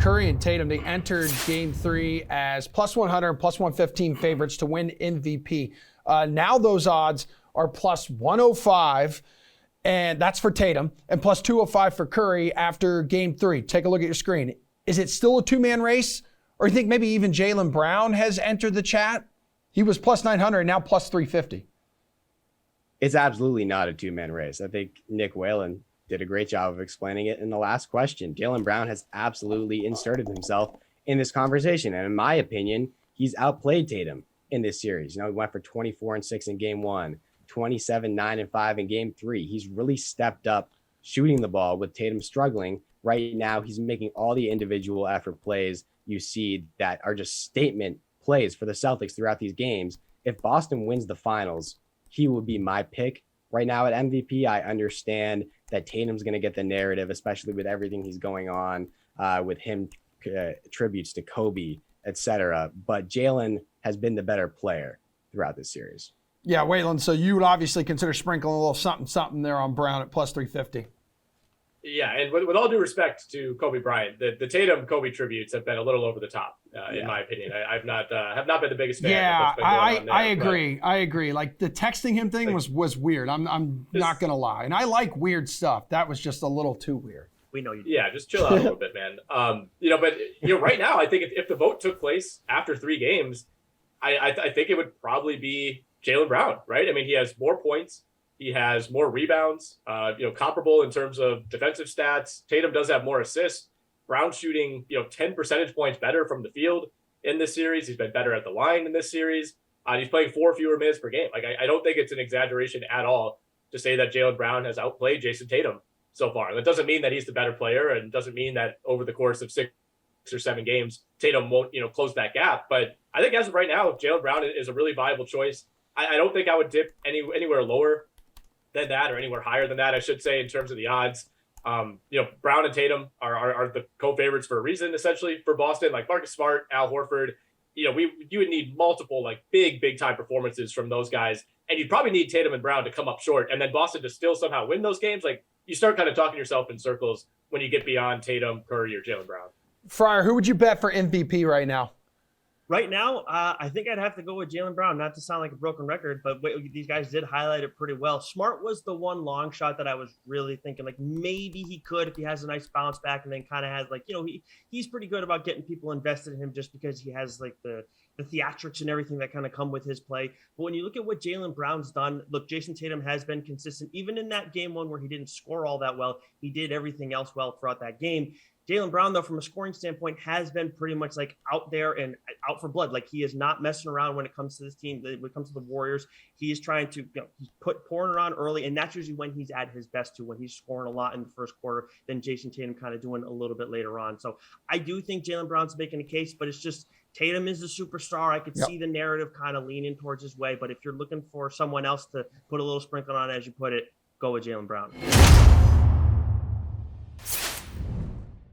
Curry and Tatum, they entered game 3 as plus 100 and plus 115 favorites to win MVP. Now those odds are plus 105, and that's for Tatum, and plus 205 for Curry after game 3. Take a look at your screen. Is it still a two-man race? Or you think maybe even Jaylen Brown has entered the chat? He was plus 900, now plus 350. It's absolutely not a two-man race. I think Nick Whalen did a great job of explaining it in the last question. Jaylen Brown has absolutely inserted himself in this conversation. And in my opinion, he's outplayed Tatum in this series. He went for 24-6 in game 1, 27-9-5 in game 3. He's really stepped up shooting the ball with Tatum struggling. Right now, he's making all the individual effort plays you see that are just statement plays for the Celtics throughout these games. If Boston wins the finals, he would be my pick right now at MVP. I understand that Tatum's going to get the narrative, especially with everything he's going on with him, tributes to Kobe, etc. But Jaylen has been the better player throughout this series. Yeah, Whalen, so you would obviously consider sprinkling a little something there on Brown at plus 350. Yeah, and with all due respect to Kobe Bryant, the Tatum Kobe tributes have been a little over the top, in my opinion. I've not have not been the biggest fan. Yeah, of what's been going on there, I agree. I agree. Like the texting him thing was weird. I'm not gonna lie, and I like weird stuff. That was just a little too weird. We know you. Yeah, just chill out a little bit, man. But right now, I think if the vote took place after 3 games, I think it would probably be Jaylen Brown, right? I mean, he has more points. He has more rebounds, comparable in terms of defensive stats. Tatum does have more assists. Brown shooting, 10 percentage points better from the field in this series. He's been better at the line in this series. He's playing 4 fewer minutes per game. Like, I don't think it's an exaggeration at all to say that Jaylen Brown has outplayed Jason Tatum so far. That doesn't mean that he's the better player, and doesn't mean that over the course of 6 or 7 games, Tatum won't, close that gap. But I think as of right now, Jaylen Brown is a really viable choice. I don't think I would dip anywhere lower than that, or anywhere higher than that, I should say, in terms of the odds. Brown and Tatum are the co-favorites for a reason, essentially, for Boston. Like Marcus Smart, Al Horford, you would need multiple big time performances from those guys, and you'd probably need Tatum and Brown to come up short, and then Boston to still somehow win those games. Like, you start kind of talking yourself in circles when you get beyond Tatum, Curry, or Jaylen Brown. Friar, who would you bet for MVP right now? Right now, I think I'd have to go with Jaylen Brown, not to sound like a broken record, but these guys did highlight it pretty well. Smart was the one long shot that I was really thinking, maybe he could if he has a nice bounce back, and then kind of has, he's pretty good about getting people invested in him just because he has, the theatrics and everything that kind of come with his play. But when you look at what Jaylen Brown's done, look, Jason Tatum has been consistent. Even in that game 1 where he didn't score all that well, he did everything else well throughout that game. Jaylen Brown, though, from a scoring standpoint, has been pretty much out there and out for blood. He is not messing around when it comes to this team. When it comes to the Warriors, he is trying to he's pouring it on early, and that's usually when he's at his best too, when he's scoring a lot in the first quarter, then Jason Tatum kind of doing a little bit later on. So I do think Jaylen Brown's making a case, but it's just Tatum is the superstar. I could see the narrative kind of leaning towards his way, but if you're looking for someone else to put a little sprinkle on, as you put it, go with Jaylen Brown.